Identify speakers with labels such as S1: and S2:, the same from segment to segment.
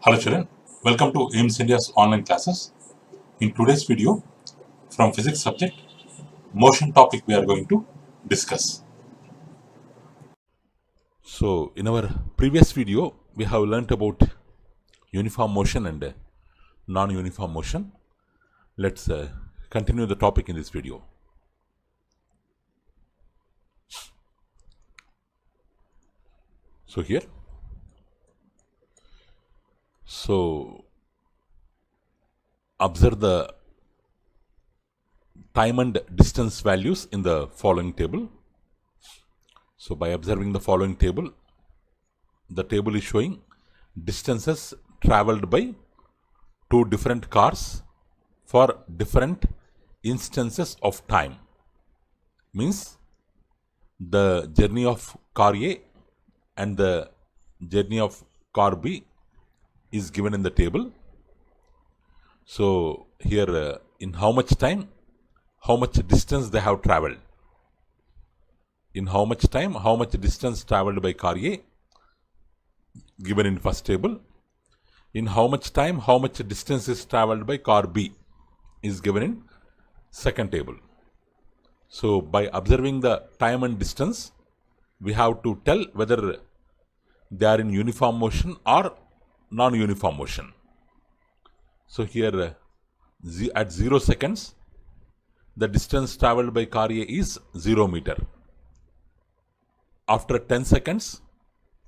S1: Hello children, welcome to AIMS India's online classes. In today's video, from physics subject, motion topic we are going to discuss. So in our previous video, we have learnt about uniform motion and non-uniform motion. Let's continue the topic in this video. So here, observe the time and distance values in the following table. So by observing the following table, the table is showing distances traveled by two different cars for different instances of time. Means the journey of car A and the journey of car B is given in the table. So here in how much time, how much distance they have traveled. In how much time, how much distance traveled by car A given in first table. In how much time, how much distance is traveled by car B is given in second table. So by observing the time and distance, we have to tell whether they are in uniform motion or non-uniform motion. So here at 0 seconds, the distance traveled by car A is 0 meter. After 10 seconds,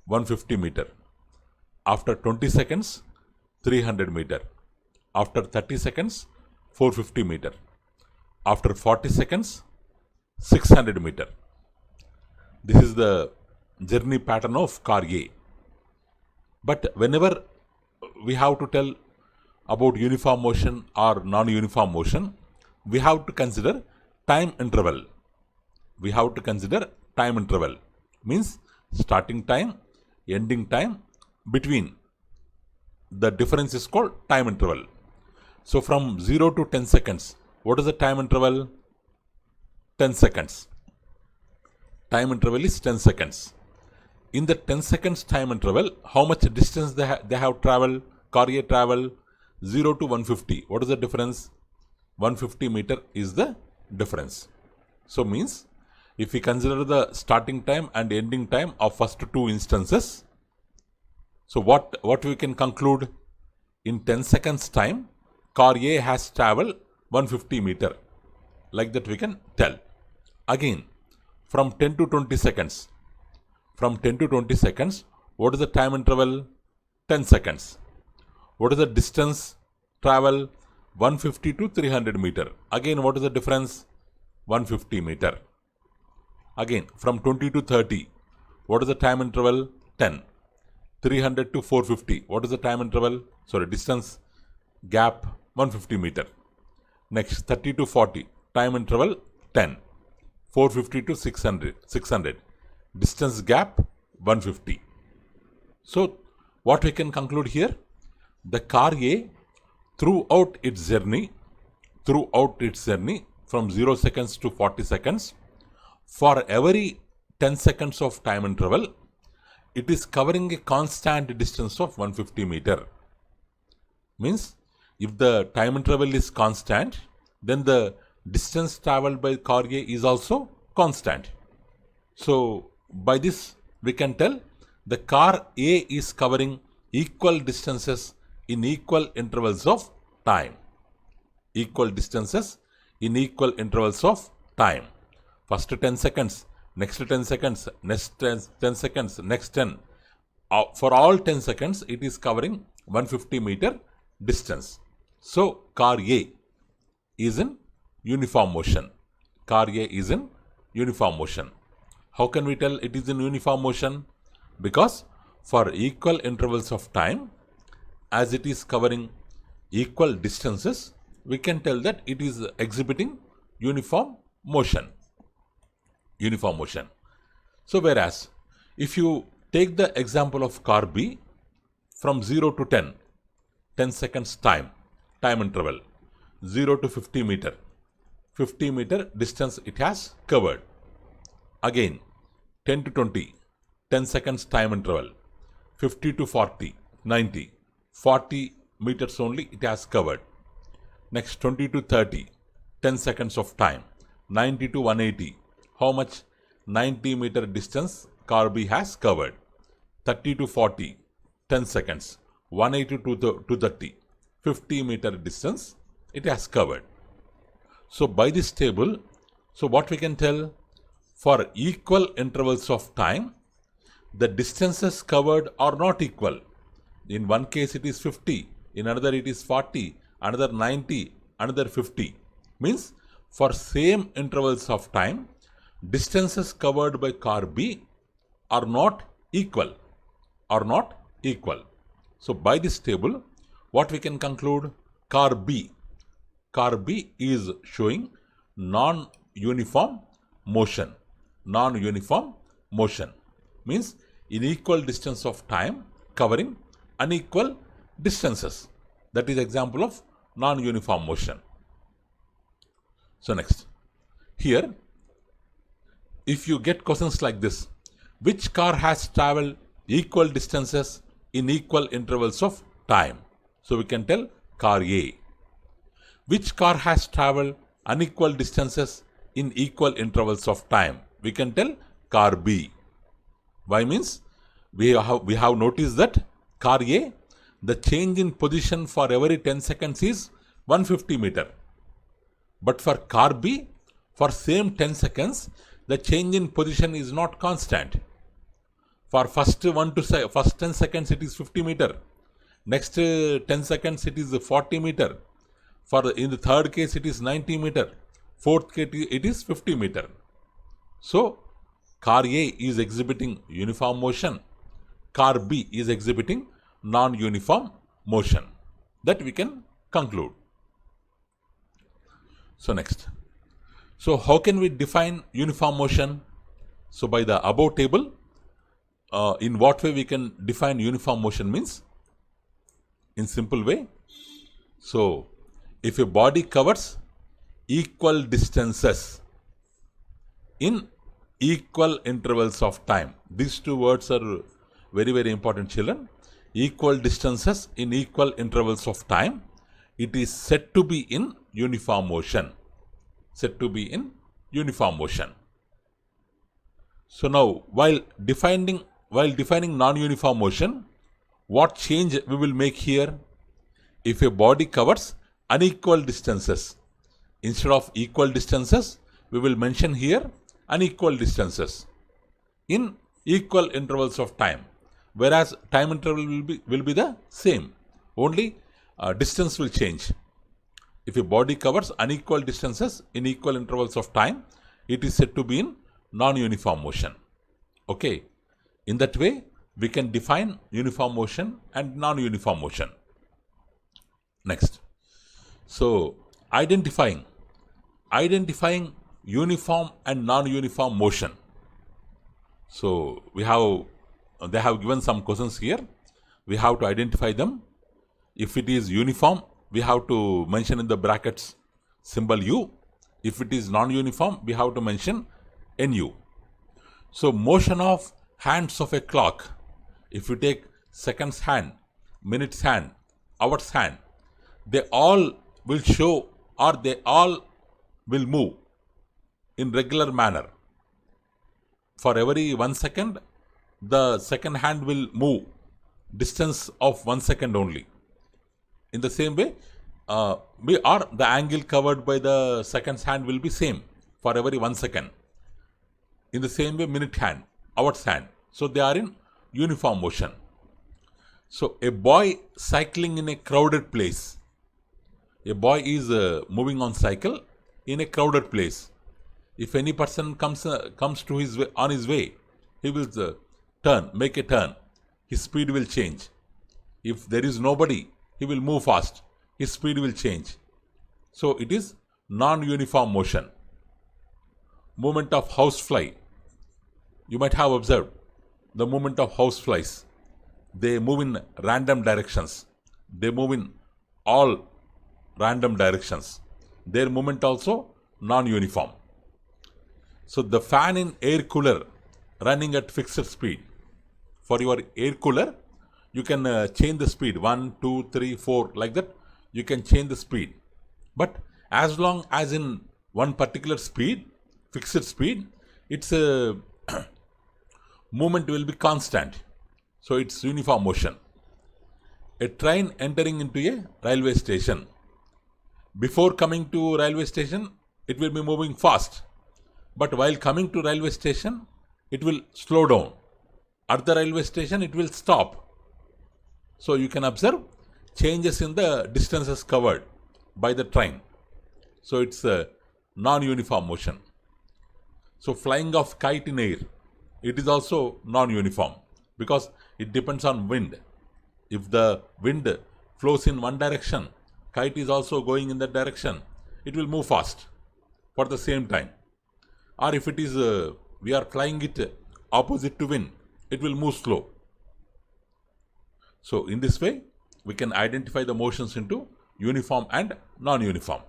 S1: 150 meter. After 20 seconds, 300 meter. After 30 seconds, 450 meter. After 40 seconds, 600 meter. This is the journey pattern of car A. But whenever we have to tell about uniform motion or non-uniform motion, we have to consider time interval. We have to consider time interval. Means starting time, ending time, between. The difference is called time interval. So from 0 to 10 seconds, what is the time interval? 10 seconds. Time interval is 10 seconds. In the 10 seconds time interval, how much distance they have traveled? Car A travel 0 to 150. What is the difference? 150 meter is the difference. So means if we consider the starting time and ending time of first two instances, so what we can conclude? In 10 seconds time, car A has traveled 150 meter. Like that we can tell. Again, from 10 to 20 seconds. From 10 to 20 seconds, what is the time interval? 10 seconds. What is the distance travel? 150 to 300 meter. Again, what is the difference? 150 meter. Again, from 20 to 30, what is the time interval? 10. 300 to 450, what is the time interval? Sorry, distance gap 150 meter. Next, 30 to 40, time interval 10. 450 to 600. Distance gap 150. So, what we can conclude here? The car A throughout its journey from 0 seconds to 40 seconds, for every 10 seconds of time interval, it is covering a constant distance of 150 meter. Means if the time interval is constant, then the distance traveled by car A is also constant. So by this we can tell the car A is covering equal distances in equal intervals of time. Equal distances in equal intervals of time. First 10 seconds, next 10 seconds, next 10 seconds, next 10. For all 10 seconds, it is covering 150 meter distance. So car A is in uniform motion. Car A is in uniform motion. How can we tell it is in uniform motion? Because for equal intervals of time, as it is covering equal distances, we can tell that it is exhibiting uniform motion. Uniform motion. So whereas if you take the example of car B from 0 to 10 seconds time interval, 0 to 50 meter, 50 meter distance it has covered. Again 10 to 20, 10 seconds time interval, 50 to 40, 90, 40 meters only it has covered. Next 20 to 30, 10 seconds of time. 90 to 180, how much? 90 meter distance car B has covered. 30 to 40, 10 seconds. 180 to 230, 50 meter distance it has covered. So by this table, so what we can tell? For equal intervals of time, the distances covered are not equal. In one case it is 50, in another it is 40, another 90, another 50. Means for same intervals of time, distances covered by car B are not equal. So by this table, what we can conclude? Car B is showing non-uniform motion. Non-uniform motion means in equal distance of time covering unequal distances. That is example of non-uniform motion. So next, here if you get questions like this, which car has traveled equal distances in equal intervals of time? So we can tell car A. Which car has traveled unequal distances in equal intervals of time? We can tell car B. Why? Means we have noticed that car A, the change in position for every 10 seconds is 150 meter. But for car B, for same 10 seconds, the change in position is not constant. For first 10 seconds it is 50 meter. Next 10 seconds it is 40 meter. In the third case it is 90 meter. Fourth case it is 50 meter. So car A is exhibiting uniform motion. Car B is exhibiting non-uniform motion. That we can conclude. So next. So how can we define uniform motion? So by the above table, in what way we can define uniform motion means? In simple way. So if a body covers equal distances in equal intervals of time. These two words are very, very important, children. Equal distances in equal intervals of time. It is said to be in uniform motion. Said to be in uniform motion. So now, while defining non-uniform motion, what change we will make here? If a body covers unequal distances, instead of equal distances, we will mention here unequal distances in equal intervals of time, whereas time interval will be the same, only distance will change. If a body covers unequal distances in equal intervals of time, it is said to be in non-uniform motion. Okay, in that way we can define uniform motion and non-uniform motion. Next, so identifying uniform and non-uniform motion. So they have given some questions here. We have to identify them. If it is uniform, we have to mention in the brackets symbol U. If it is non-uniform, we have to mention NU. So motion of hands of a clock. If you take seconds hand, minutes hand, hours hand, they all will show, or they all will move in regular manner. For every 1 second, the second hand will move distance of 1 second only. In the same way, the angle covered by the second's hand will be same for every 1 second. In the same way, minute hand, hour's hand. So they are in uniform motion. So a boy cycling in a crowded place. A boy is moving on cycle in a crowded place. If any person comes to on his way, he will make a turn. His speed will change. If there is nobody, he will move fast. His speed will change. So it is non-uniform motion. Movement of housefly. You might have observed the movement of houseflies. They move in random directions. They move in all random directions. Their movement also non-uniform. So the fan in air cooler running at fixed speed. For your air cooler, you can change the speed 1, 2, 3, 4 like that. You can change the speed. But as long as in one particular speed, fixed speed, its movement will be constant. So it's uniform motion. A train entering into a railway station. Before coming to railway station, it will be moving fast. But while coming to railway station, it will slow down. At the railway station, it will stop. So you can observe changes in the distances covered by the train. So it's a non-uniform motion. So flying of kite in air, it is also non-uniform because it depends on wind. If the wind flows in one direction, kite is also going in that direction, it will move fast for the same time. Or if it is we are flying it opposite to wind, it will move slow. So in this way, we can identify the motions into uniform and non-uniform.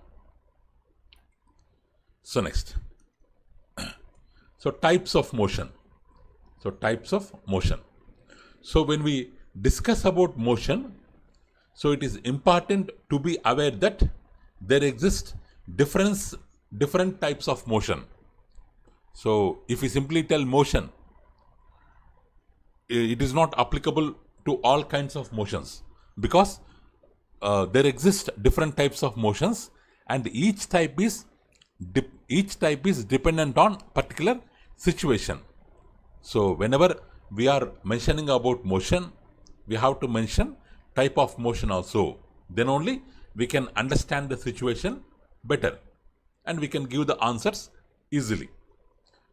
S1: So next. So types of motion. So types of motion. So when we discuss about motion, so it is important to be aware that there exist different types of motion. So if we simply tell motion, it is not applicable to all kinds of motions because there exist different types of motions, and each type is dependent on particular situation. So whenever we are mentioning about motion, we have to mention type of motion also. Then only we can understand the situation better and we can give the answers easily.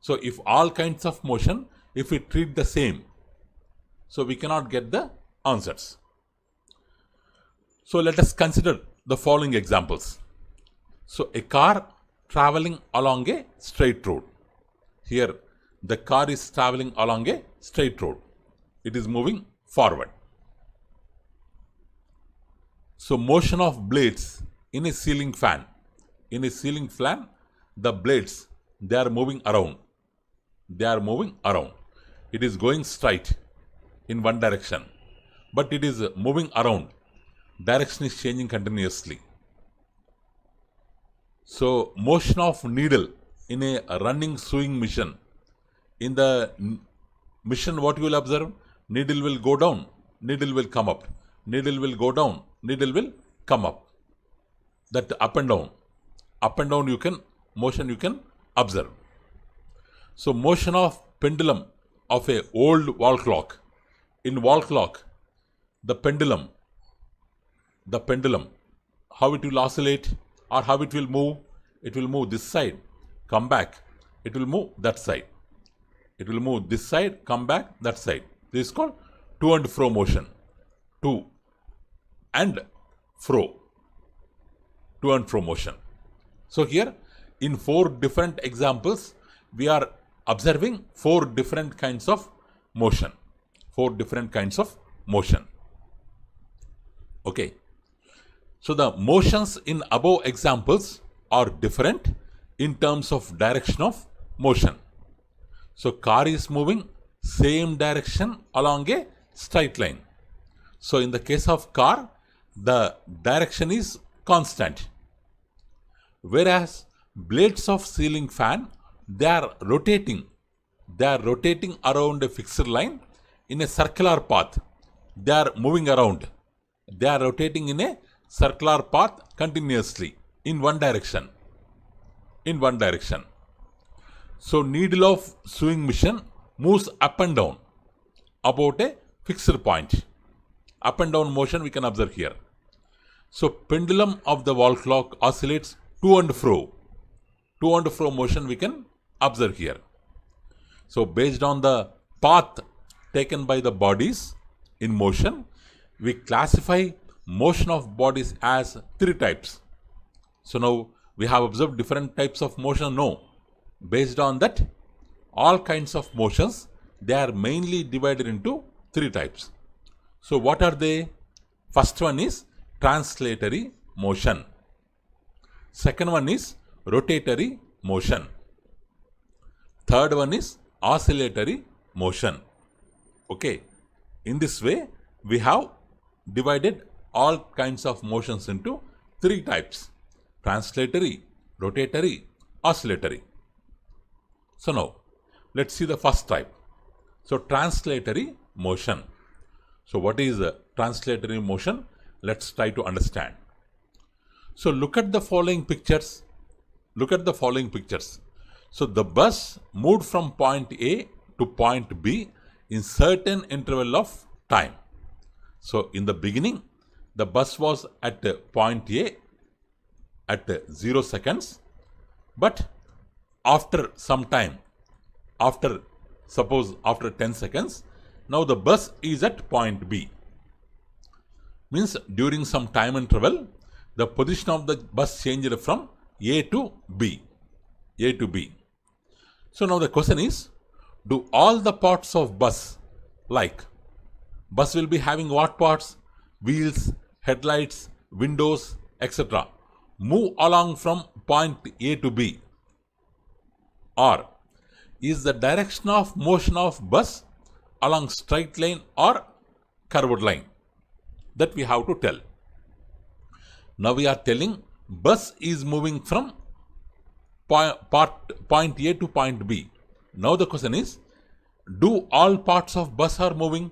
S1: So if all kinds of motion, if we treat the same, so we cannot get the answers. So let us consider the following examples. So a car traveling along a straight road. Here the car is traveling along a straight road. It is moving forward. So motion of blades in a ceiling fan. In a ceiling fan, the blades, they are moving around. They are moving around. It is going straight in one direction, but it is moving around. Direction is changing continuously. So motion of needle in a running sewing machine. In the machine, what you will observe? Needle will go down, needle will come up. Needle will go down, needle will come up. That up and down motion you can observe. So motion of pendulum of a old wall clock. In wall clock, the pendulum, how it will oscillate or how it will move? It will move this side, come back. It will move that side. It will move this side, come back that side. This is called to and fro motion. To and fro. To and fro motion. So here in 4 different examples, we are observing 4 different kinds of motion. 4 different kinds of motion. Okay. So the motions in above examples are different in terms of direction of motion. So car is moving same direction along a straight line. So in the case of car, the direction is constant. Whereas blades of ceiling fan, they are rotating around a fixed line in a circular path. They are moving around. They are rotating in a circular path continuously in one direction. So needle of sewing machine moves up and down about a fixed point. Up and down motion we can observe here. So pendulum of the wall clock oscillates to and fro. To and fro motion we can observe here. So based on the path taken by the bodies in motion, we classify motion of bodies as 3 types. So now we have observed different types of motion. No. Based on that, all kinds of motions, they are mainly divided into 3 types. So what are they? First one is translatory motion. Second one is rotatory motion. Third one is oscillatory motion. Okay. In this way, we have divided all kinds of motions into three types: translatory, rotatory, oscillatory. So now, let's see the first type. So translatory motion. So what is translatory motion? Let's try to understand. So look at the following pictures. Look at the following pictures. So the bus moved from point A to point B in certain interval of time. So in the beginning, the bus was at point A at 0 seconds, but after some time, suppose after 10 seconds, now the bus is at point B. Means during some time interval, the position of the bus changed from A to B. A to B. So now the question is, do all the parts of bus, like bus will be having what parts? Wheels, headlights, windows, etc. move along from point A to B? Or is the direction of motion of bus along straight line or curved line? That we have to tell. Now we are telling bus is moving from point A to point B. Now the question is, do all parts of bus are moving?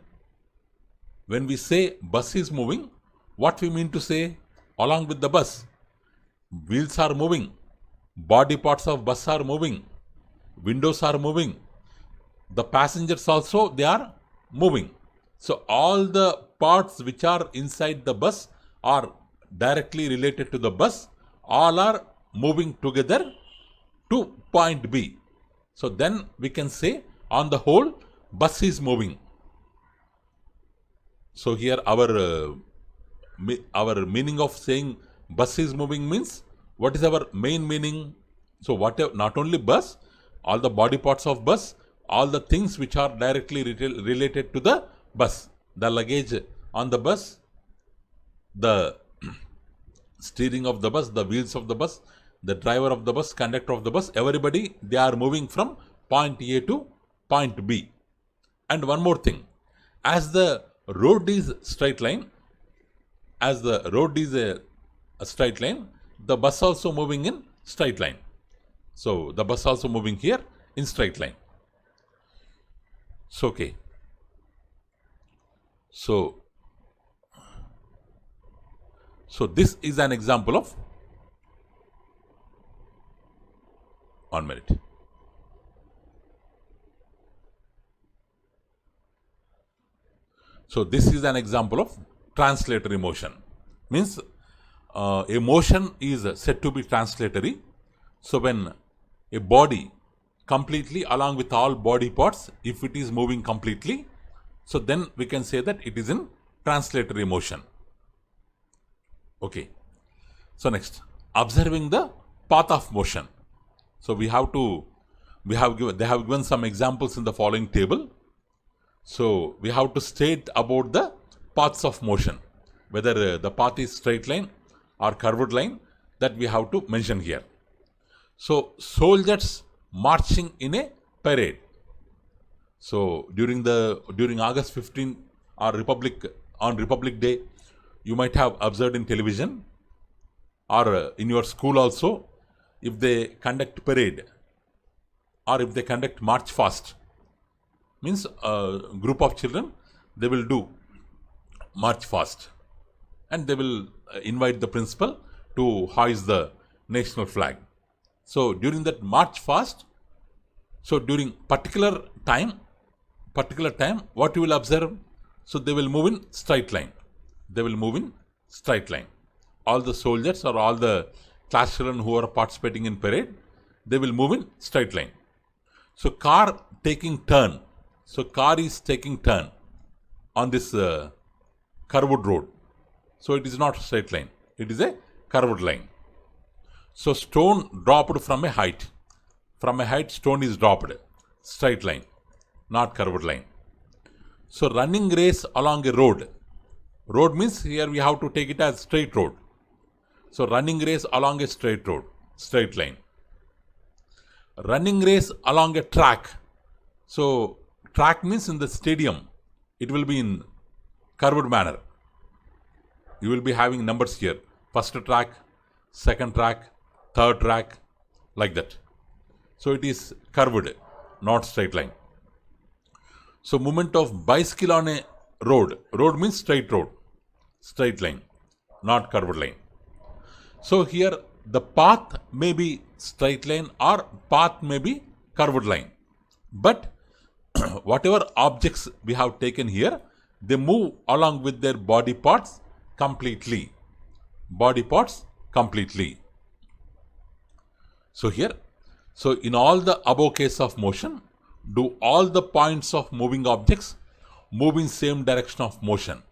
S1: When we say bus is moving, what we mean to say? Along with the bus, wheels are moving, body parts of bus are moving, windows are moving, the passengers also, they are moving. So all the parts which are inside the bus are directly related to the bus, all are moving together to point B. So then we can say, on the whole, bus is moving. So here our meaning of saying bus is moving means, what is our main meaning? So whatever, not only bus, all the body parts of bus, all the things which are directly related to the bus, the luggage on the bus, the steering of the bus, the wheels of the bus, the driver of the bus, conductor of the bus, everybody, they are moving from point A to point B. And one more thing, as the road is straight line, a straight line, the bus also moving in straight line. So the bus also moving here in straight line. So okay. So this is an example of, 1 minute. So this is an example of translatory motion. Means a motion is said to be translatory. So when a body completely, along with all body parts, if it is moving completely, so then we can say that it is in translatory motion. Okay. So next, observing the path of motion. So they have given some examples in the following table. So we have to state about the paths of motion, whether the path is straight line or curved line, that we have to mention here. So soldiers marching in a parade. So during August 15 or Republic Day, you might have observed in television or in your school also, if they conduct parade or if they conduct march fast, means a group of children, they will do march fast and they will invite the principal to hoist the national flag. So during that march fast, so during particular time, what you will observe? So they will move in straight line. All the soldiers or all the class children who are participating in parade, they will move in straight line. So car is taking turn on this curved road. So it is not straight line, it is a curved line. So stone dropped from a height. Stone is dropped. Straight line, not curved line. So running race along a road. Road means here we have to take it as straight road. So running race along a straight road, straight line. Running race along a track. So track means in the stadium, it will be in curved manner. You will be having numbers here. First track, second track, third track, like that. So it is curved, not straight line. So movement of bicycle on a road. Road means straight road, straight line, not curved line. So here the path may be straight line or path may be curved line. But whatever objects we have taken here, they move along with their body parts completely. Body parts completely. So here, so in all the above case of motion, do all the points of moving objects move in same direction of motion?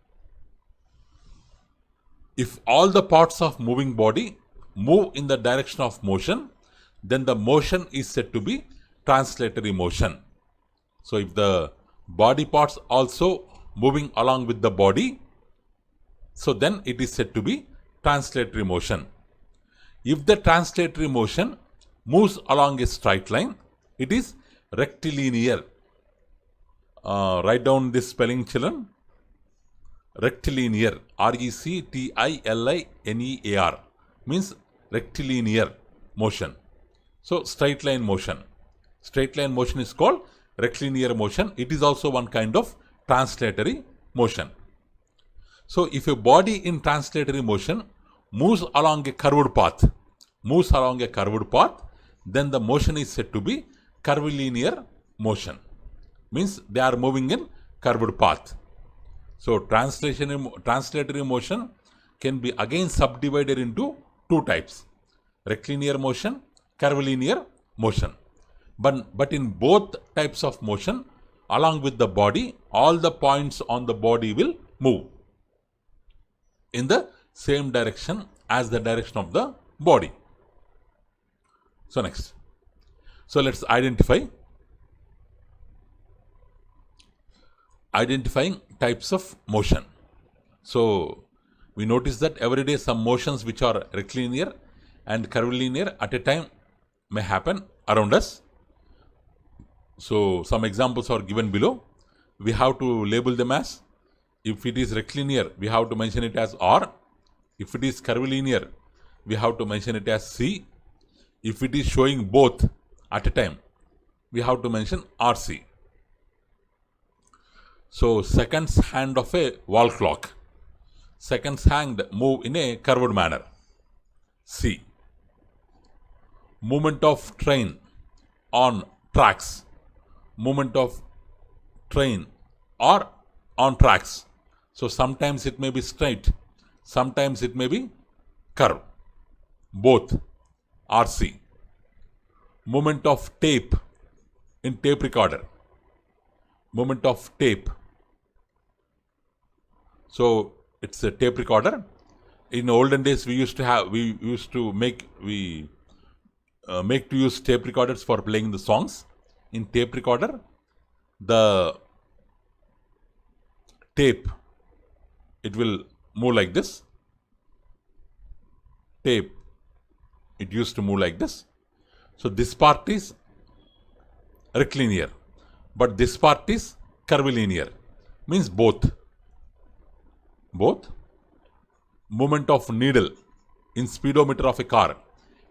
S1: If all the parts of moving body move in the direction of motion, then the motion is said to be translatory motion. So if the body parts also moving along with the body, so then it is said to be translatory motion. If the translatory motion moves along a straight line, it is rectilinear. Write down this spelling, children. Rectilinear, RECTILINEAR, means rectilinear motion. So straight line motion. Straight line motion is called rectilinear motion. It is also one kind of translatory motion. So if a body in translatory motion moves along a curved path, then the motion is said to be curvilinear motion. Means they are moving in curved path. So translatory motion can be again subdivided into two types: rectilinear motion, curvilinear motion. But in both types of motion, along with the body, all the points on the body will move in the same direction as the direction of the body. So next. So let's identifying types of motion. So we notice that every day some motions which are rectilinear and curvilinear at a time may happen around us. So some examples are given below. We have to label them as, if it is rectilinear, we have to mention it as R. If it is curvilinear, we have to mention it as C. If it is showing both at a time, we have to mention RC. So seconds hand of a wall clock. Seconds hand move in a curved manner. C. Movement of train on tracks. Movement of train or on tracks. So sometimes it may be straight, sometimes it may be curved. Both. RC. Movement of tape in tape recorder. Movement of tape. So it's a tape recorder. In olden days, we used to make to use tape recorders for playing the songs. In tape recorder, the tape, it will move like this. Tape, it used to move like this. So this part is rectilinear, but this part is curvilinear, means both. Movement of needle in speedometer of a car.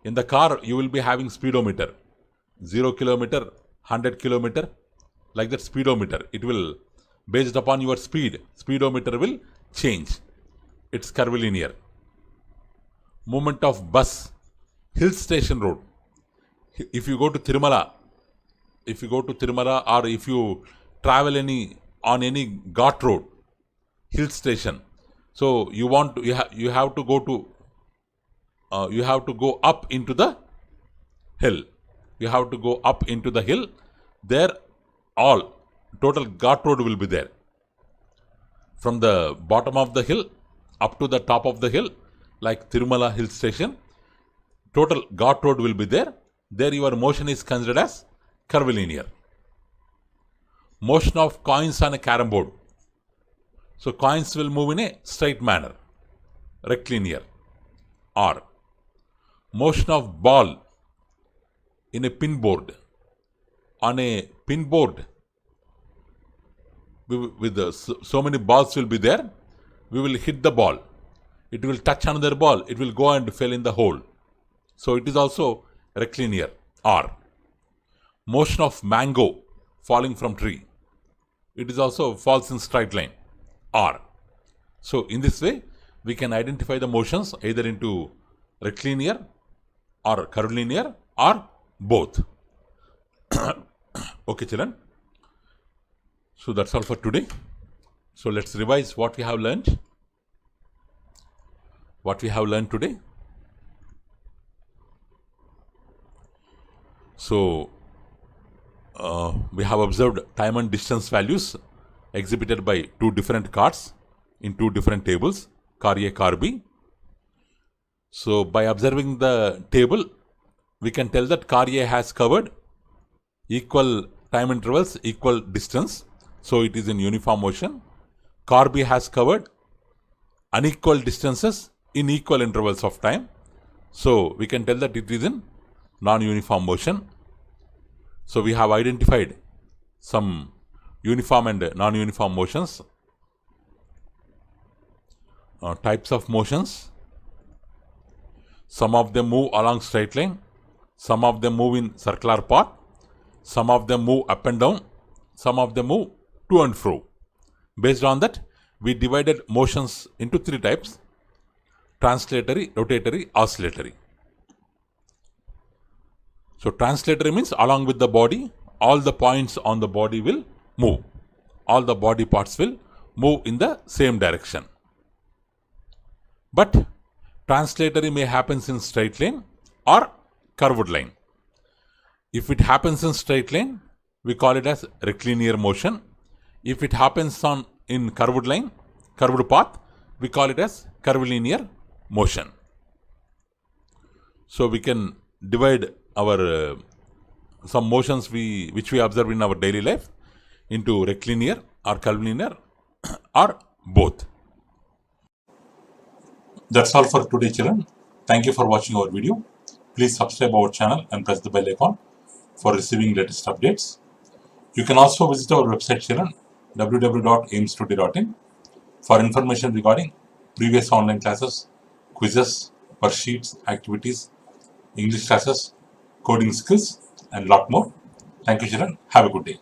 S1: In the car, you will be having speedometer, 0 kilometer, 100 kilometer, like that speedometer. It will, based upon your speed, speedometer will change. It's curvilinear. Movement of bus, hill station road. If you go to Tirumala, or if you travel on any ghat road, hill station, so you have to go up into the hill. You have to go up into the hill. There, all total ghat road will be there. From the bottom of the hill up to the top of the hill, like Tirumala hill station, total ghat road will be there. There your motion is considered as curvilinear. Motion of coins on a carom board. So coins will move in a straight manner, rectilinear. R. Motion of ball in a pin board. On a pin board, so many balls will be there, we will hit the ball. It will touch another ball. It will go and fall in the hole. So it is also rectilinear. R. Motion of mango falling from tree. It is also falls in straight line. R. So in this way, we can identify the motions either into rectilinear or curvilinear or both. Okay, children. So that's all for today. So let's revise what we have learned. What we have learned today. So we have observed time and distance values exhibited by two different cars in two different tables, car A, car B. So by observing the table, we can tell that car A has covered equal time intervals, equal distance. So it is in uniform motion. Car B has covered unequal distances in equal intervals of time. So we can tell that it is in non-uniform motion. So we have identified some uniform and non-uniform motions. Types of motions. Some of them move along straight line. Some of them move in circular path. Some of them move up and down. Some of them move to and fro. Based on that, we divided motions into three types: translatory, rotatory, oscillatory. So translatory means along with the body, all the points on the body will move. All the body parts will move in the same direction. But translatory may happen in straight line or curved line. If it happens in straight line, we call it as rectilinear motion. If it happens in curved line, curved path, we call it as curvilinear motion. So we can divide our some motions which we observe in our daily life into rectilinear or curvilinear or both. That's all for today, children. Thank you for watching our video. Please subscribe our channel and press the bell icon for receiving latest updates. You can also visit our website, children, www.aimstoday.in, for information regarding previous online classes, quizzes, worksheets, activities, English classes, coding skills, and lot more. Thank you, children. Have a good day.